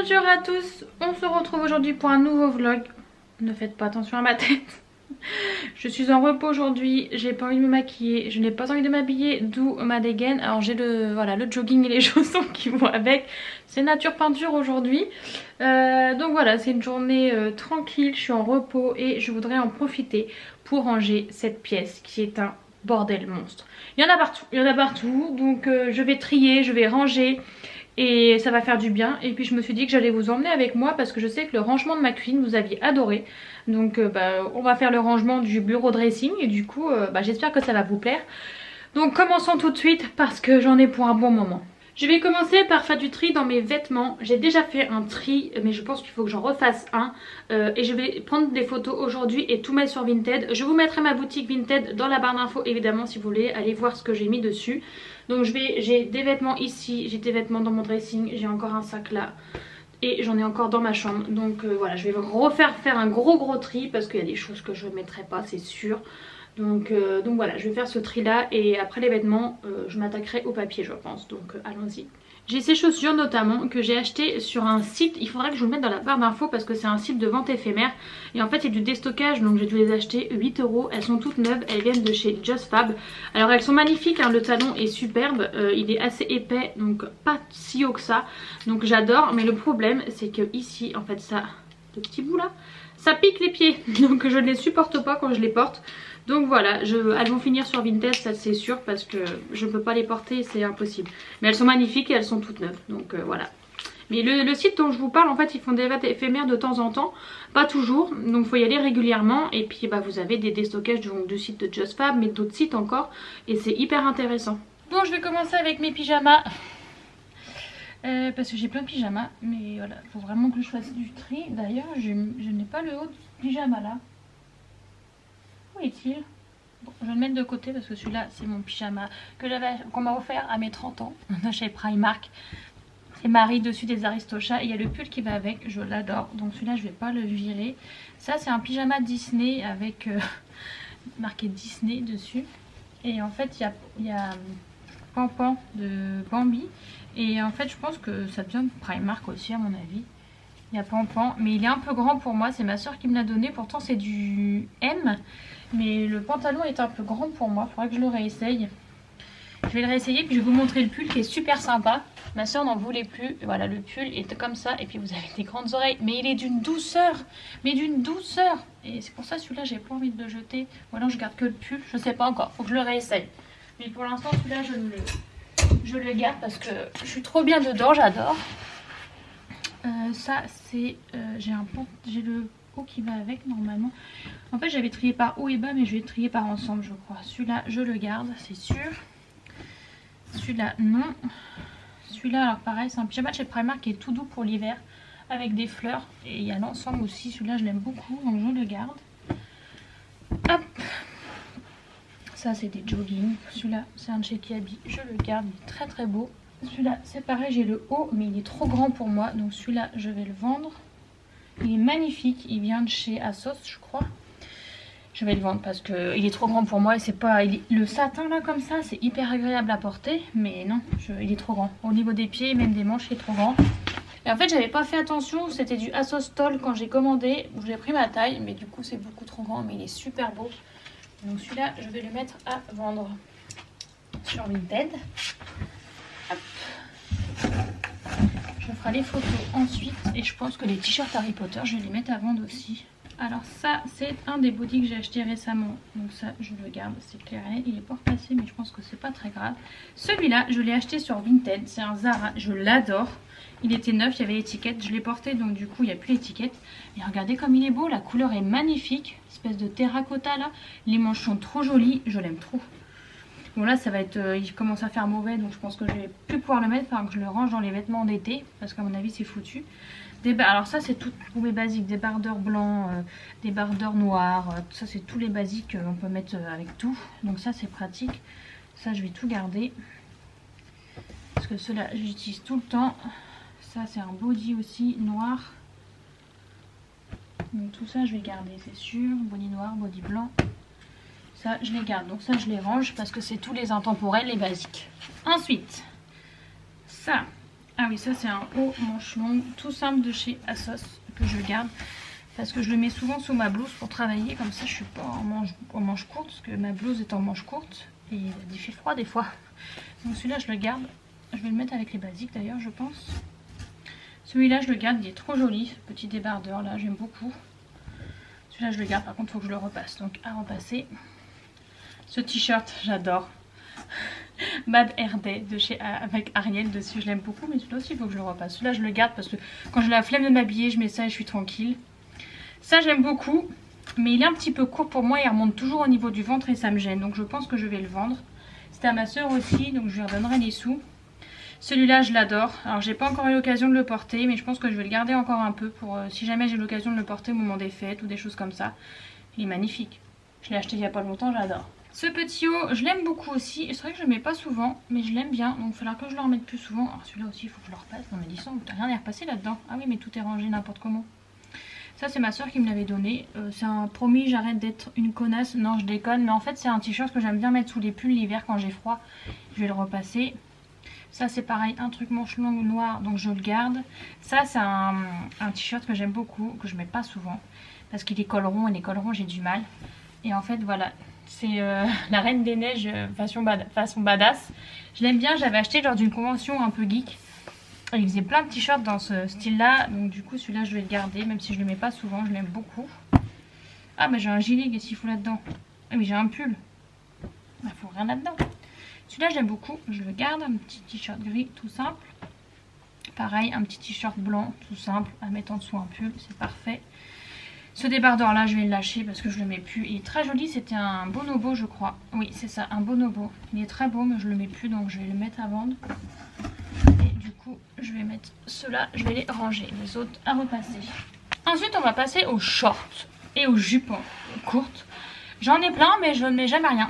Bonjour à tous, on se retrouve aujourd'hui pour un nouveau vlog. Ne faites pas attention à ma tête. Je suis en repos aujourd'hui, j'ai pas envie de me maquiller, je n'ai pas envie de m'habiller, d'où ma dégaine. Alors j'ai le jogging et les chaussons qui vont avec. C'est nature peinture aujourd'hui. Donc voilà, c'est une journée tranquille, je suis en repos et je voudrais en profiter pour ranger cette pièce qui est un bordel monstre. Il y en a partout, donc je vais trier, je vais ranger. Et ça va faire du bien. Et puis je me suis dit que j'allais vous emmener avec moi parce que je sais que le rangement de ma cuisine vous aviez adoré. Donc on va faire le rangement du bureau dressing et du coup j'espère que ça va vous plaire. Donc commençons tout de suite parce que j'en ai pour un bon moment. Je vais commencer par faire du tri dans mes vêtements. J'ai déjà fait un tri mais je pense qu'il faut que j'en refasse un. Et je vais prendre des photos aujourd'hui et tout mettre sur Vinted. Je vous mettrai ma boutique Vinted dans la barre d'infos évidemment si vous voulez aller voir ce que j'ai mis dessus. Donc j'ai des vêtements ici, j'ai des vêtements dans mon dressing, j'ai encore un sac là. Et j'en ai encore dans ma chambre. Donc voilà, je vais faire un gros tri parce qu'il y a des choses que je ne mettrai pas, c'est sûr. Donc voilà, je vais faire ce tri là et après les vêtements, je m'attaquerai au papier je pense. Donc allons-y. J'ai ces chaussures notamment que j'ai achetées sur un site, il faudra que je vous le mette dans la barre d'infos parce que c'est un site de vente éphémère. Et en fait c'est du déstockage donc j'ai dû les acheter 8 €, elles sont toutes neuves, elles viennent de chez Just Fab. Alors elles sont magnifiques, hein, le talon est superbe, il est assez épais donc pas si haut que ça. Donc j'adore mais le problème c'est que ici en fait ça, le petit bout là, ça pique les pieds donc je ne les supporte pas quand je les porte. Donc voilà, elles vont finir sur Vinted, ça c'est sûr parce que je ne peux pas les porter, c'est impossible. Mais elles sont magnifiques et elles sont toutes neuves, donc voilà. Mais le site dont je vous parle, en fait, ils font des ventes éphémères de temps en temps, pas toujours, donc il faut y aller régulièrement. Et puis vous avez des déstockages du site de Just Fab, mais d'autres sites encore, et c'est hyper intéressant. Donc je vais commencer avec mes pyjamas. Parce que j'ai plein de pyjamas, mais voilà, il faut vraiment que je fasse du tri. D'ailleurs, je n'ai pas le haut de pyjama là. Où est-il? Bon, je vais le mettre de côté parce que celui-là c'est mon pyjama qu'on m'a offert à mes 30 ans chez Primark. C'est Marie dessus des Aristochats et il y a le pull qui va avec, je l'adore. Donc celui-là je vais pas le virer. Ça c'est un pyjama Disney avec marqué Disney dessus. Et en fait il y a Pampan de Bambi. Et en fait je pense que ça vient de Primark aussi à mon avis. Il y a Pampan, mais il est un peu grand pour moi, c'est ma soeur qui me l'a donné, pourtant c'est du M, mais le pantalon est un peu grand pour moi, il faudrait que je le réessaye. Je vais le réessayer puis je vais vous montrer le pull qui est super sympa. Ma soeur n'en voulait plus, voilà le pull est comme ça et puis vous avez des grandes oreilles, mais il est d'une douceur, et c'est pour ça celui-là j'ai pas envie de le jeter, ou alors je garde que le pull, je sais pas encore, faut que je le réessaye. Mais pour l'instant celui-là je le garde parce que je suis trop bien dedans, j'adore. Ça c'est j'ai le haut qui va avec normalement. En fait j'avais trié par haut et bas mais je vais trier par ensemble je crois. Celui-là je le garde c'est sûr. Celui-là non. Celui-là alors pareil c'est un pyjama de chez Primark qui est tout doux pour l'hiver avec des fleurs. Et il y a l'ensemble aussi, celui-là je l'aime beaucoup donc je le garde. Hop. Ça c'est des jogging. Celui-là c'est un de chez Kiabi, je le garde, il est très très beau. Celui-là c'est pareil, j'ai le haut mais il est trop grand pour moi donc celui-là je vais le vendre. Il est magnifique, il vient de chez Asos je crois. Je vais le vendre parce qu'il est trop grand pour moi et c'est pas... Le satin là comme ça c'est hyper agréable à porter mais non, il est trop grand. Au niveau des pieds même des manches il est trop grand. Et en fait j'avais pas fait attention, c'était du Asos Tall quand j'ai commandé. J'ai pris ma taille mais du coup c'est beaucoup trop grand mais il est super beau. Donc celui-là je vais le mettre à vendre sur Vinted. Hop. Je ferai les photos ensuite et je pense que les t-shirts Harry Potter je vais les mettre à vendre aussi. Alors ça c'est un des bodys que j'ai acheté récemment donc ça je le garde, c'est clair, il est pas repassé mais je pense que c'est pas très grave. Celui-là je l'ai acheté sur Vinted, c'est un Zara, je l'adore. Il était neuf, il y avait l'étiquette, je l'ai porté donc du coup il n'y a plus l'étiquette. Et regardez comme il est beau, la couleur est magnifique, espèce de terracotta là. Les manches sont trop jolies, je l'aime trop. Bon là ça va être, il commence à faire mauvais donc je pense que je vais plus pouvoir le mettre, enfin que je le range dans les vêtements d'été parce qu'à mon avis c'est foutu. Alors ça c'est tout pour mes basiques, des bardeurs blancs, des bardeurs noirs, ça c'est tous les basiques qu'on peut mettre avec tout. Donc ça c'est pratique, ça je vais tout garder parce que ceux-là j'utilise tout le temps. Ça c'est un body aussi noir, donc tout ça je vais garder c'est sûr, body noir, body blanc. Ça je les garde, donc ça je les range parce que c'est tous les intemporels, les basiques. Ensuite, ça, Ah oui, ça c'est un haut manche longue tout simple de chez Asos que je garde. Parce que je le mets souvent sous ma blouse pour travailler. Comme ça je suis pas en manche courte. Parce que ma blouse est en manche courte. Et il fait froid des fois. Donc celui-là je le garde. Je vais le mettre avec les basiques d'ailleurs je pense. Celui-là je le garde, il est trop joli. Ce petit débardeur là, j'aime beaucoup. Celui-là je le garde, par contre il faut que je le repasse. Donc à repasser. Ce t-shirt j'adore. Bad Hair Day de chez avec Ariel dessus, je l'aime beaucoup, mais celui-là aussi il faut que je le repasse. Celui-là je le garde parce que quand j'ai la flemme de m'habiller, je mets ça et je suis tranquille. Ça j'aime beaucoup, mais il est un petit peu court pour moi, il remonte toujours au niveau du ventre et ça me gêne, donc je pense que je vais le vendre. C'était à ma soeur aussi, donc je lui redonnerai les sous. Celui-là je l'adore, alors j'ai pas encore eu l'occasion de le porter, mais je pense que je vais le garder encore un peu pour si jamais j'ai l'occasion de le porter au moment des fêtes ou des choses comme ça. Il est magnifique, je l'ai acheté il y a pas longtemps, j'adore. Ce petit haut, je l'aime beaucoup aussi. C'est vrai que je le mets pas souvent, mais je l'aime bien. Donc il faudra que je le remette plus souvent. Alors celui-là aussi, il faut que je le repasse. Non mais dis ça, t'as rien à repasser là-dedans. Ah oui, mais tout est rangé n'importe comment. Ça, c'est ma soeur qui me l'avait donné. C'est un promis, j'arrête d'être une connasse. Non, je déconne. Mais en fait, c'est un t-shirt que j'aime bien mettre sous les pulls l'hiver quand j'ai froid. Je vais le repasser. Ça, c'est pareil, un truc manche longue noir, donc je le garde. Ça, c'est un t-shirt que j'aime beaucoup, que je mets pas souvent. Parce qu'il est col rond, et les cols ronds, j'ai du mal. Et en fait, voilà. C'est la Reine des Neiges façon badass. Je l'aime bien, j'avais acheté lors d'une convention un peu geek. Et il faisait plein de t-shirts dans ce style là. Donc du coup celui-là je vais le garder. Même si je le mets pas souvent, je l'aime beaucoup. Ah bah j'ai un gilet, qu'est-ce qu'il faut là-dedans? Ah mais j'ai un pull. Bah faut rien là-dedans. Celui-là j'aime beaucoup, je le garde. Un petit t-shirt gris tout simple. Pareil, un petit t-shirt blanc tout simple à mettre en dessous un pull, c'est parfait. Ce débardeur là je vais le lâcher parce que je le mets plus. Il est très joli, c'était un bonobo je crois. Oui c'est ça, un bonobo. Il est très beau mais je le mets plus donc je vais le mettre à vendre. Et du coup je vais mettre ceux-là, je vais les ranger, les autres à repasser. Ensuite on va passer aux shorts et aux jupes courtes. J'en ai plein mais je ne mets jamais rien.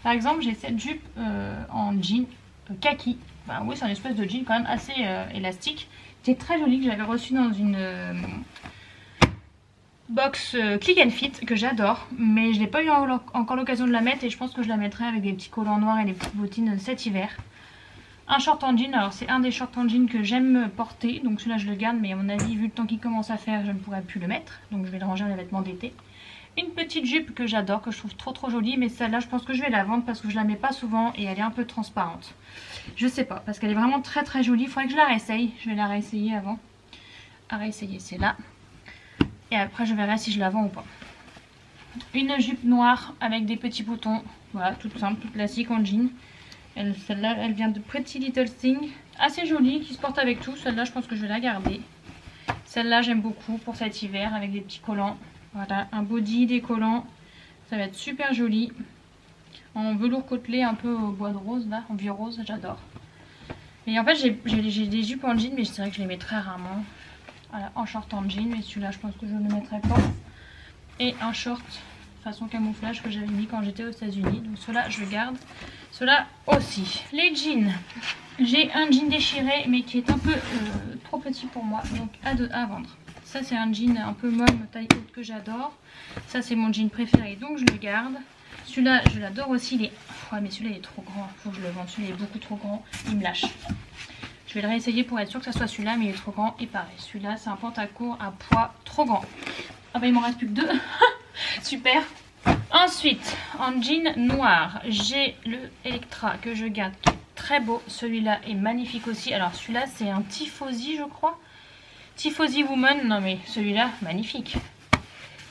Par exemple j'ai cette jupe en jean kaki. Bah, oui c'est une espèce de jean quand même assez élastique. C'était très joli, que j'avais reçu dans une... box Click and Fit que j'adore, mais je n'ai pas eu encore l'occasion de la mettre et je pense que je la mettrai avec des petits collants noirs et des petites bottines cet hiver. Un short en jean, alors c'est un des shorts en jean que j'aime porter, donc celui-là je le garde, mais à mon avis vu le temps qu'il commence à faire je ne pourrai plus le mettre, donc je vais le ranger dans les vêtements d'été. Une petite jupe que j'adore, que je trouve trop jolie, mais celle-là je pense que je vais la vendre parce que je la mets pas souvent et elle est un peu transparente. Je sais pas, parce qu'elle est vraiment très jolie, il faudrait que je la réessaye, je vais la réessayer avant. À réessayer, c'est là. Et après je verrai si je la vends ou pas. Une jupe noire avec des petits boutons. Voilà, toute simple, toute classique en jean. Celle-là, elle vient de Pretty Little Thing. Assez jolie, qui se porte avec tout. Celle-là, je pense que je vais la garder. Celle-là, j'aime beaucoup pour cet hiver avec des petits collants. Voilà, un body, des collants. Ça va être super joli. En velours côtelé, un peu au bois de rose, là, en vieux rose, j'adore. Et en fait, j'ai des jupes en jean, mais c'est vrai que je les mets très rarement. Voilà, en short en jean, mais celui-là je pense que je ne le mettrai pas. Et un short façon camouflage que j'avais mis quand j'étais aux États-Unis. Donc ceux-là je garde. Ceux-là aussi. Les jeans. J'ai un jean déchiré mais qui est un peu trop petit pour moi. Donc à vendre. Ça c'est un jean un peu molle, taille haute que j'adore. Ça c'est mon jean préféré donc je le garde. Celui-là je l'adore aussi. Il est... Ouais, mais celui-là il est trop grand. Faut que je le vende. Celui-là est beaucoup trop grand. Il me lâche. Je vais le réessayer pour être sûr que ça soit celui-là, mais il est trop grand. Et pareil, celui-là, c'est un pantacourt à poids trop grand. Ah bah il m'en reste plus que deux. Super. Ensuite, en jean noir, j'ai le Electra que je garde, qui est très beau. Celui-là est magnifique aussi. Alors celui-là, c'est un Tifosi, je crois. Tifosi Woman. Non mais celui-là, magnifique.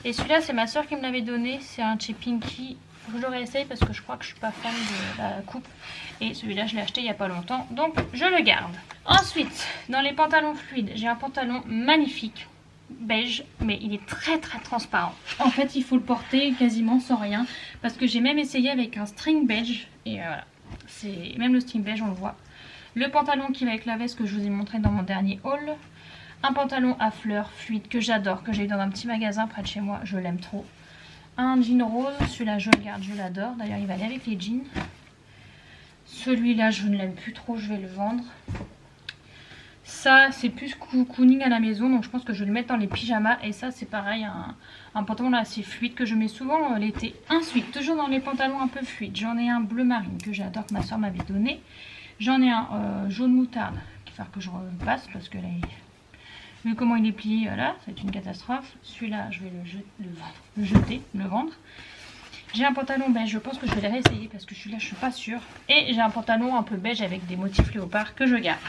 Et celui-là, c'est ma soeur qui me l'avait donné. C'est un chez Pinky. Je le réessaye parce que je crois que je suis pas fan de la coupe. Et celui-là, je l'ai acheté il n'y a pas longtemps. Donc, je le garde. Ensuite, dans les pantalons fluides, j'ai un pantalon magnifique. Beige, mais il est très transparent. En fait, il faut le porter quasiment sans rien. Parce que j'ai même essayé avec un string beige. Et voilà. Même le string beige, on le voit. Le pantalon qui va avec la veste que je vous ai montré dans mon dernier haul. Un pantalon à fleurs fluide que j'adore. Que j'ai eu dans un petit magasin près de chez moi. Je l'aime trop. Un jean rose, celui-là je le garde, je l'adore. D'ailleurs il va aller avec les jeans. Celui-là je ne l'aime plus trop, je vais le vendre. Ça c'est plus cocooning à la maison, donc je pense que je vais le mettre dans les pyjamas. Et ça c'est pareil, un pantalon là assez fluide que je mets souvent l'été. Ensuite, toujours dans les pantalons un peu fluides, j'en ai un bleu marine que j'adore, que ma soeur m'avait donné. J'en ai un jaune moutarde qu'il va falloir que je repasse parce que là, vu comment il est plié, voilà, c'est une catastrophe. Celui-là, je vais le vendre. J'ai un pantalon beige, je pense que je vais le réessayer parce que celui-là, je suis pas sûre. Et j'ai un pantalon un peu beige avec des motifs léopard que je garde.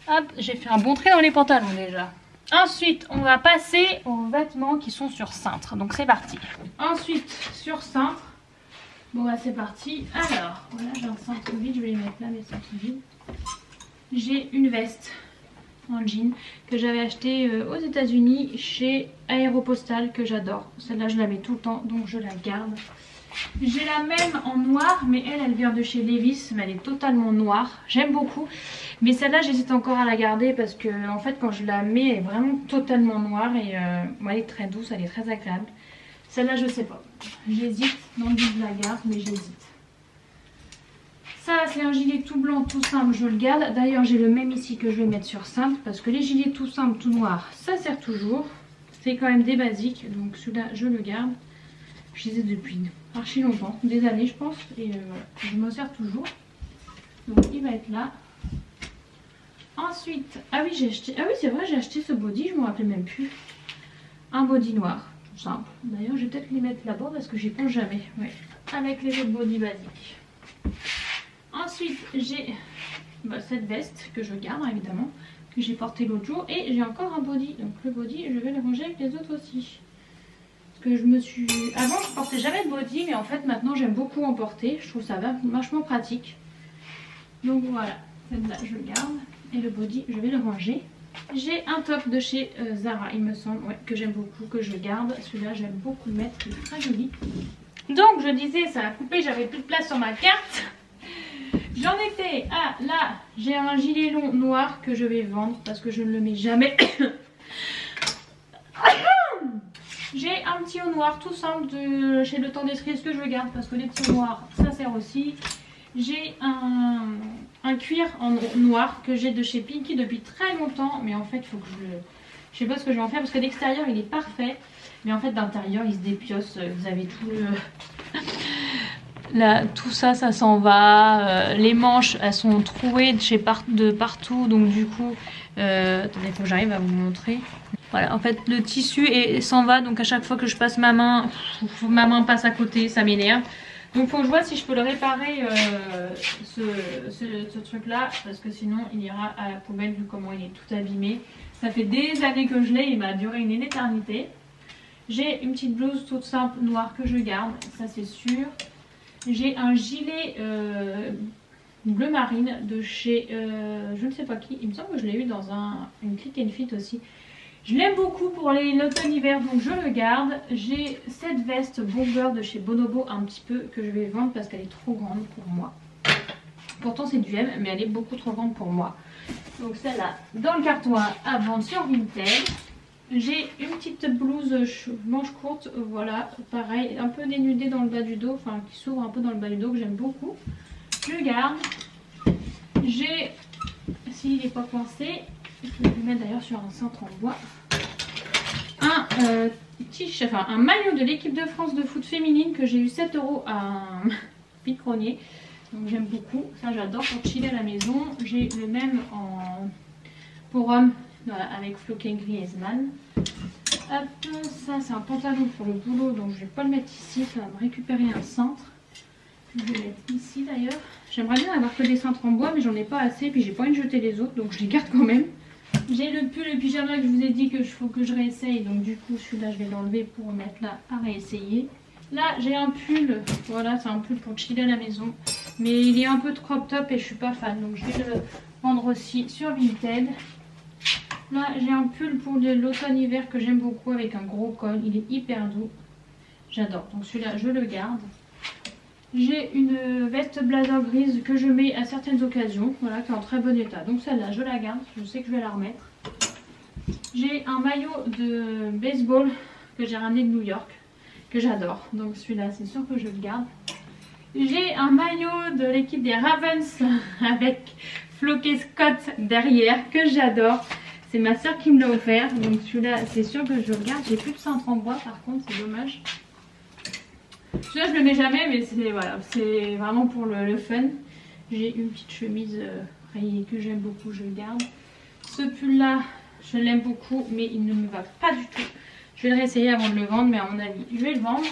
Hop, j'ai fait un bon trait dans les pantalons déjà. Ensuite, on va passer aux vêtements qui sont sur cintre. Donc c'est parti. Ensuite, sur cintre. Bon bah c'est parti. Alors, voilà, j'ai un cintre vide, je vais les mettre là, mes cintres vides. J'ai une veste en jean que j'avais acheté aux États-Unis chez Aéropostale que j'adore. Celle-là, je la mets tout le temps, donc je la garde. J'ai la même en noir, mais elle vient de chez Levi's, mais elle est totalement noire. J'aime beaucoup, mais celle-là, j'hésite encore à la garder parce que en fait, quand je la mets, elle est vraiment totalement noire et elle est très douce, elle est très agréable. Celle-là, je sais pas. J'hésite, non, je la garde, mais j'hésite. Ça, c'est un gilet tout blanc, tout simple, je le garde. D'ailleurs, j'ai le même ici que je vais mettre sur simple parce que les gilets tout simples, tout noirs, ça sert toujours. C'est quand même des basiques, donc celui-là, je le garde. Je les ai depuis archi longtemps, des années, je pense, et voilà, je m'en sers toujours. Donc, il va être là. Ensuite, ah oui, c'est vrai, j'ai acheté ce body, je me rappelais même plus. Un body noir, tout simple. D'ailleurs, je vais peut-être les mettre là-bas parce que j'y pense jamais. Ouais, avec les autres body basiques. Ensuite, j'ai cette veste que je garde évidemment, que j'ai portée l'autre jour. Et j'ai encore un body. Donc le body, je vais le ranger avec les autres aussi. Parce que avant, je portais jamais de body, mais en fait maintenant j'aime beaucoup en porter. Je trouve ça vachement pratique. Donc voilà, celle-là je le garde. Et le body, je vais le ranger. J'ai un top de chez Zara, il me semble, ouais, que j'aime beaucoup, que je garde. Celui-là, j'aime beaucoup le mettre, il est très joli. Donc je disais, ça a coupé, j'avais plus de place sur ma carte. J'en étais à là, j'ai un gilet long noir que je vais vendre parce que je ne le mets jamais. J'ai un petit haut noir tout simple de chez Le Temps d'Estrier que je garde parce que les petits noirs ça sert aussi. J'ai un cuir en noir que j'ai de chez Pinky depuis très longtemps, mais en fait il faut que je sais pas ce que je vais en faire parce que d'extérieur il est parfait, mais en fait d'intérieur il se dépioce. Vous avez tout là, tout ça, ça s'en va. Les manches, elles sont trouées de partout. Donc du coup, attendez, il faut que j'arrive à vous montrer. Voilà, en fait, le tissu s'en va. Donc à chaque fois que je passe ma main passe à côté, ça m'énerve. Donc faut que je vois si je peux le réparer, ce truc-là. Parce que sinon, il ira à la poubelle vu comment il est tout abîmé. Ça fait des années que je l'ai, il m'a duré une éternité. J'ai une petite blouse toute simple noire que je garde, ça c'est sûr. J'ai un gilet bleu marine de chez je ne sais pas qui. Il me semble que je l'ai eu dans une Click and Fit aussi. Je l'aime beaucoup pour l'automne-hiver, donc je le garde. J'ai cette veste bomber de chez Bonobo un petit peu que je vais vendre parce qu'elle est trop grande pour moi. Pourtant c'est du M, mais elle est beaucoup trop grande pour moi. Donc celle-là dans le carton à vendre sur Vinted. J'ai une petite blouse manche courte, voilà, pareil, un peu dénudée dans le bas du dos, enfin qui s'ouvre un peu dans le bas du dos, que j'aime beaucoup. Je garde. J'ai, s'il n'est pas coincé, je vais le mettre d'ailleurs sur un cintre en bois, un maillot de l'équipe de France de foot féminine que j'ai eu 7 € à Picronier. Donc j'aime beaucoup, ça j'adore pour chiller à la maison. J'ai le même pour homme. Voilà, avec Floquet Griezmann. Hop, ça c'est un pantalon pour le boulot, donc je vais pas le mettre ici, ça va me récupérer un cintre. Je vais le mettre ici d'ailleurs. J'aimerais bien avoir que des cintres en bois, mais j'en ai pas assez, puis j'ai pas envie de jeter les autres, donc je les garde quand même. J'ai le pull, le pyjama que je vous ai dit qu'il faut que je réessaye, donc du coup celui-là je vais l'enlever pour mettre là à réessayer. Là j'ai un pull, voilà, c'est un pull pour chiller à la maison, mais il est un peu de crop top et je suis pas fan, donc je vais le vendre aussi sur Vinted. Là j'ai un pull pour l'automne-hiver que j'aime beaucoup avec un gros col, il est hyper doux, j'adore, donc celui-là je le garde. J'ai une veste blazer grise que je mets à certaines occasions, voilà, qui est en très bon état, donc celle-là je la garde, je sais que je vais la remettre. J'ai un maillot de baseball que j'ai ramené de New York, que j'adore, donc celui-là c'est sûr que je le garde. J'ai un maillot de l'équipe des Ravens avec Floquet Scott derrière que j'adore. C'est ma soeur qui me l'a offert, donc celui-là c'est sûr que je le garde. J'ai plus de cintre en bois par contre, c'est dommage. Celui-là je le mets jamais, mais c'est voilà, c'est vraiment pour le fun. J'ai une petite chemise rayée que j'aime beaucoup, je le garde. Ce pull là, je l'aime beaucoup, mais il ne me va pas du tout. Je vais le réessayer avant de le vendre, mais à mon avis, je vais le vendre.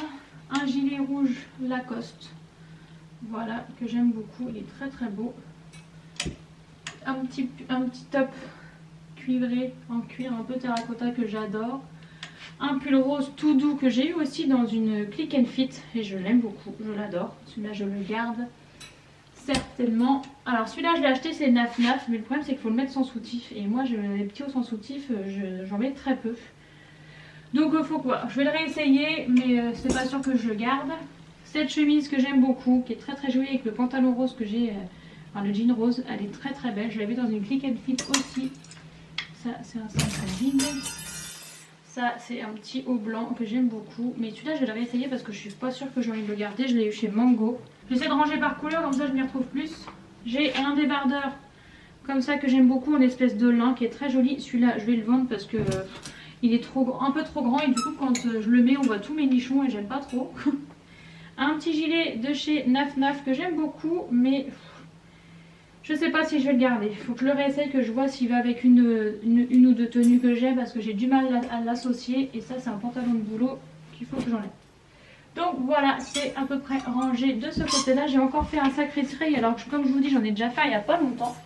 Un gilet rouge Lacoste, voilà, que j'aime beaucoup, il est très très beau. Un petit top cuivré en cuir un peu terracotta que j'adore. Un pull rose tout doux que j'ai eu aussi dans une Click and Fit et je l'aime beaucoup, je l'adore. Celui-là je le garde certainement. Alors celui-là je l'ai acheté, c'est Naf Naf, mais le problème c'est qu'il faut le mettre sans soutif et moi les petits hauts sans soutif j'en mets très peu. Donc faut quoi, je vais le réessayer mais c'est pas sûr que je le garde. Cette chemise que j'aime beaucoup, qui est très très jolie avec le pantalon rose que j'ai, enfin le jean rose, elle est très très belle. Je l'ai vue dans une Click and Fit aussi. Ça c'est un jean. Ça c'est un petit haut blanc que j'aime beaucoup. Mais celui-là je vais le réessayer parce que je suis pas sûre que j'ai envie de le garder. Je l'ai eu chez Mango. J'essaie de ranger par couleur, comme ça je m'y retrouve plus. J'ai un débardeur comme ça que j'aime beaucoup, en espèce de lin qui est très joli. Celui-là je vais le vendre parce que il est un peu trop grand et du coup quand je le mets on voit tous mes nichons et j'aime pas trop. Un petit gilet de chez Naf Naf que j'aime beaucoup mais je sais pas si je vais le garder. Il faut que je le réessaye, que je vois s'il va avec une ou deux tenues que j'ai parce que j'ai du mal à l'associer. Et ça c'est un pantalon de boulot qu'il faut que j'enlève. Donc voilà, c'est à peu près rangé de ce côté là. J'ai encore fait un sacré tri alors que comme je vous dis j'en ai déjà fait il n'y a pas longtemps.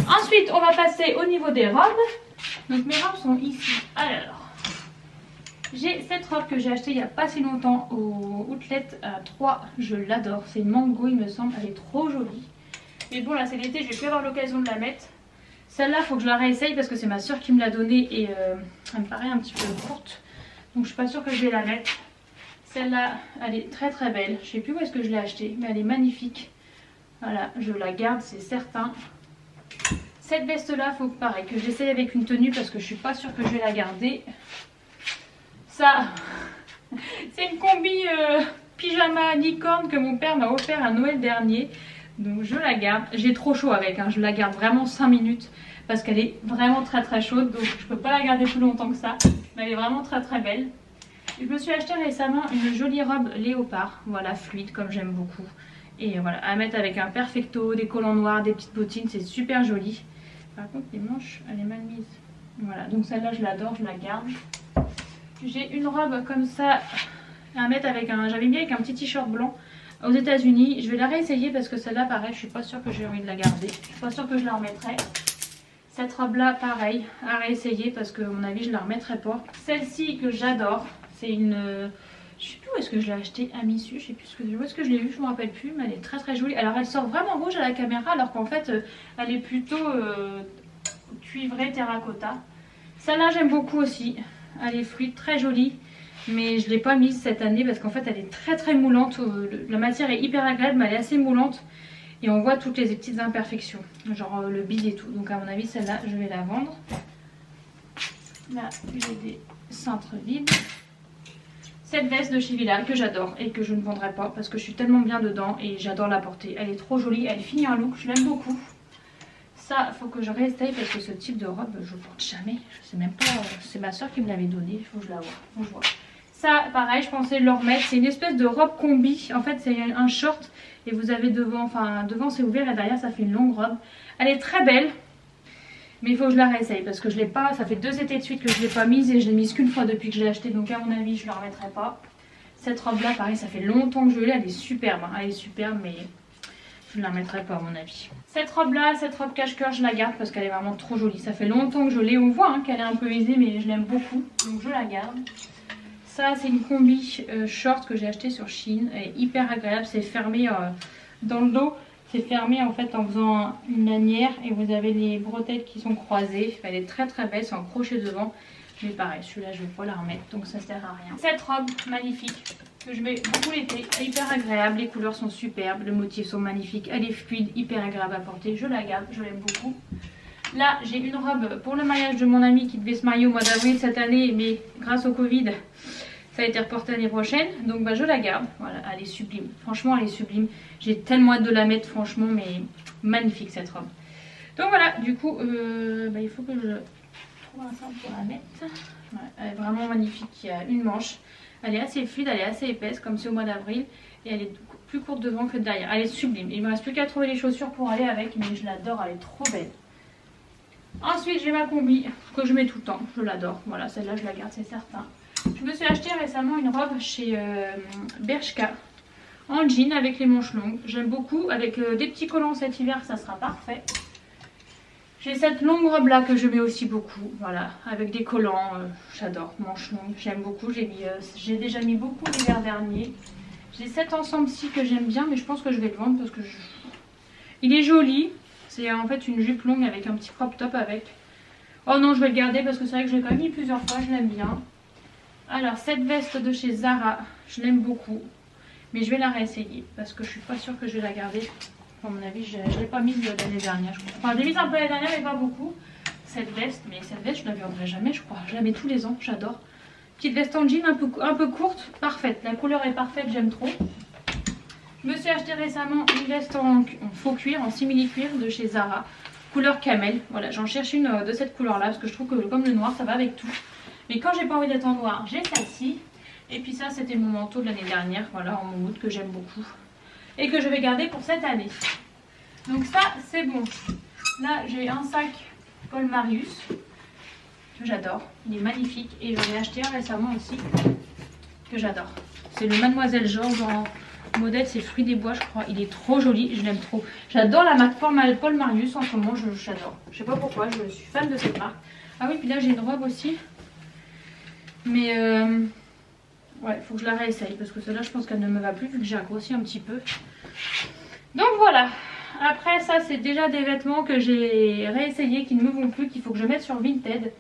Ensuite on va passer au niveau des robes. Donc mes robes sont ici. Alors j'ai cette robe que j'ai achetée il n'y a pas si longtemps au Outlet à 3. Je l'adore, c'est Mango il me semble, elle est trop jolie. Mais bon là c'est l'été, je vais plus avoir l'occasion de la mettre. Celle-là il faut que je la réessaye parce que c'est ma soeur qui me l'a donnée et elle me paraît un petit peu courte. Donc je suis pas sûre que je vais la mettre. Celle-là elle est très très belle. Je sais plus où est-ce que je l'ai achetée mais elle est magnifique. Voilà, je la garde c'est certain. Cette veste-là faut pareil que j'essaye avec une tenue parce que je suis pas sûre que je vais la garder. Ça c'est une combi pyjama licorne que mon père m'a offert à Noël dernier. Donc je la garde, j'ai trop chaud avec, hein. Je la garde vraiment 5 minutes parce qu'elle est vraiment très très chaude. Donc je peux pas la garder plus longtemps que ça. Mais elle est vraiment très très belle. Je me suis acheté récemment une jolie robe léopard, voilà, fluide comme j'aime beaucoup. Et voilà, à mettre avec un perfecto, des collants noirs, des petites bottines, c'est super joli. Par contre les manches, elle est mal mise. Voilà, donc celle-là je l'adore, je la garde. J'ai une robe comme ça à mettre avec j'avais mis avec un petit t-shirt blanc aux États-Unis. Je vais la réessayer parce que celle-là, pareil, je suis pas sûre que j'ai envie de la garder. Je suis pas sûre que je la remettrai. Cette robe-là, pareil, à réessayer parce que, à mon avis, je la remettrai pas. Celle-ci que j'adore, c'est une. Je sais plus où est-ce que je l'ai achetée, à Missu. Je sais plus où est-ce que je l'ai vue, je me rappelle plus, mais elle est très très jolie. Alors, elle sort vraiment rouge à la caméra, alors qu'en fait, elle est plutôt cuivrée terracotta. Celle-là, j'aime beaucoup aussi. Elle est fluide, très jolie. Mais je ne l'ai pas mise cette année parce qu'en fait elle est très très moulante. La matière est hyper agréable mais elle est assez moulante. Et on voit toutes les petites imperfections. Genre le bide et tout. Donc à mon avis celle-là je vais la vendre. Là j'ai des cintres vides. Cette veste de chez Villal que j'adore et que je ne vendrai pas parce que je suis tellement bien dedans et j'adore la porter. Elle est trop jolie, elle finit un look, je l'aime beaucoup. Ça, faut que je réessaye parce que ce type de robe, je porte jamais. Je sais même pas, c'est ma soeur qui me l'avait donné. Il faut que je la voie. Faut que je vois. Ça, pareil, je pensais le remettre. C'est une espèce de robe combi. En fait, c'est un short et vous avez devant, enfin devant c'est ouvert et derrière ça fait une longue robe. Elle est très belle, mais il faut que je la réessaye parce que je l'ai pas. Ça fait 2 étés de suite que je l'ai pas mise et je l'ai mise qu'une fois depuis que je l'ai achetée. Donc à mon avis, je la remettrai pas. Cette robe-là, pareil, ça fait longtemps que je l'ai. Elle est superbe, hein. Elle est superbe, mais je ne la remettrai pas à mon avis. Cette robe là, cette robe cache-cœur, je la garde parce qu'elle est vraiment trop jolie. Ça fait longtemps que je l'ai, on voit hein, qu'elle est un peu usée mais je l'aime beaucoup. Donc je la garde. Ça c'est une combi short que j'ai acheté sur Shein. Elle est hyper agréable, c'est fermé dans le dos. C'est fermé en fait en faisant une lanière et vous avez les bretelles qui sont croisées. Elle est très très belle, c'est en crochet devant. Mais pareil, celui-là je vais pas la remettre donc ça sert à rien. Cette robe magnifique que je mets beaucoup l'été, hyper agréable, les couleurs sont superbes, les motifs sont magnifiques, elle est fluide, hyper agréable à porter, je la garde, je l'aime beaucoup. Là j'ai une robe pour le mariage de mon ami qui devait se marier au mois d'avril cette année mais grâce au Covid ça a été reporté l'année prochaine, donc bah, je la garde. Voilà, elle est sublime, franchement elle est sublime, j'ai tellement hâte de la mettre franchement, mais magnifique cette robe. Donc voilà, du coup il faut que je trouve un cintre pour la mettre. Ouais, elle est vraiment magnifique, il y a une manche. Elle est assez fluide, elle est assez épaisse comme c'est au mois d'avril et elle est plus courte devant que derrière. Elle est sublime. Il me reste plus qu'à trouver les chaussures pour aller avec, mais je l'adore, elle est trop belle. Ensuite j'ai ma combi que je mets tout le temps, je l'adore. Voilà, celle-là je la garde, c'est certain. Je me suis acheté récemment une robe chez Bershka en jean avec les manches longues. J'aime beaucoup, avec des petits collants cet hiver, ça sera parfait. J'ai cette longue robe là que je mets aussi beaucoup, voilà, avec des collants, j'adore, manches longues, j'aime beaucoup. J'ai déjà mis beaucoup l'hiver dernier. J'ai cet ensemble-ci que j'aime bien, mais je pense que je vais le vendre parce que il est joli. C'est en fait une jupe longue avec un petit crop top avec. Oh non, je vais le garder parce que c'est vrai que je l'ai quand même mis plusieurs fois, je l'aime bien. Alors cette veste de chez Zara, je l'aime beaucoup. Mais je vais la réessayer parce que je suis pas sûre que je vais la garder. À mon avis, je ne l'ai pas mise l'année dernière, je crois. Enfin, je l'ai mise un peu l'année dernière, mais pas beaucoup. Cette veste, mais cette veste, je ne la viendrai jamais, je crois. Je la mets tous les ans, j'adore. Petite veste en jean un peu courte, parfaite. La couleur est parfaite, j'aime trop. Je me suis acheté récemment une veste en faux cuir, en simili-cuir de chez Zara. Couleur camel. Voilà, j'en cherche une de cette couleur-là parce que je trouve que comme le noir, ça va avec tout. Mais quand j'ai pas envie d'être en noir, j'ai celle-ci. Et puis ça, c'était mon manteau de l'année dernière, voilà, en moumoute que j'aime beaucoup. Et que je vais garder pour cette année. Donc ça, c'est bon. Là, j'ai un sac Paul Marius que j'adore. Il est magnifique. Et j'en ai acheté un récemment aussi que j'adore. C'est le Mademoiselle Georges en modèle, c'est Fruits des Bois, je crois. Il est trop joli, je l'aime trop. J'adore la marque Paul Marius en ce moment, j'adore. Je sais pas pourquoi, je suis fan de cette marque. Ah oui, puis là, j'ai une robe aussi. Mais ouais, faut que je la réessaye parce que celle-là, je pense qu'elle ne me va plus vu que j'ai grossi un petit peu. Donc voilà. Après ça, c'est déjà des vêtements que j'ai réessayés qui ne me vont plus, qu'il faut que je mette sur Vinted.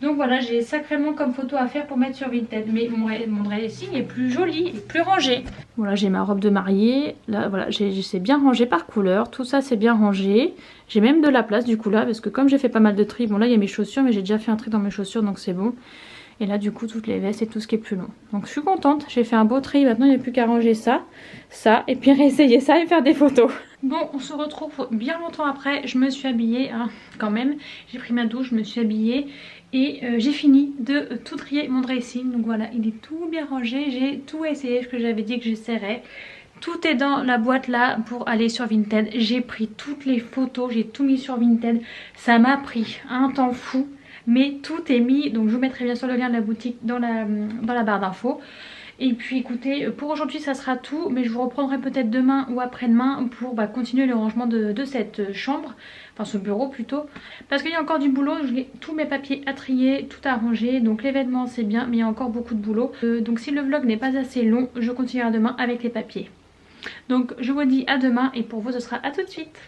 Donc voilà, j'ai sacrément comme photo à faire pour mettre sur Vinted. Mais mon dressing est plus joli et plus rangé. Voilà, j'ai ma robe de mariée. Là, voilà, c'est bien rangé par couleur. Tout ça, c'est bien rangé. J'ai même de la place du coup là, parce que comme j'ai fait pas mal de tri, bon là, il y a mes chaussures, mais j'ai déjà fait un tri dans mes chaussures, donc c'est bon. Et là du coup toutes les vestes et tout ce qui est plus long. Donc je suis contente, j'ai fait un beau tri, maintenant il n'y a plus qu'à ranger ça, et puis réessayer ça et faire des photos. Bon, on se retrouve bien longtemps après, je me suis habillée hein, quand même. J'ai pris ma douche, je me suis habillée et j'ai fini de tout trier mon dressing. Donc voilà, il est tout bien rangé, j'ai tout essayé ce que j'avais dit que j'essaierais. Tout est dans la boîte là pour aller sur Vinted. J'ai pris toutes les photos, j'ai tout mis sur Vinted. Ça m'a pris un temps fou. Mais tout est mis, donc je vous mettrai bien sûr le lien de la boutique dans la barre d'infos. Et puis écoutez, pour aujourd'hui ça sera tout, mais je vous reprendrai peut-être demain ou après-demain pour continuer le rangement de cette chambre, enfin ce bureau plutôt. Parce qu'il y a encore du boulot, j'ai tous mes papiers à trier, tout à ranger, donc les vêtements c'est bien, mais il y a encore beaucoup de boulot. Donc si le vlog n'est pas assez long, je continuerai demain avec les papiers. Donc je vous dis à demain et pour vous ce sera à tout de suite.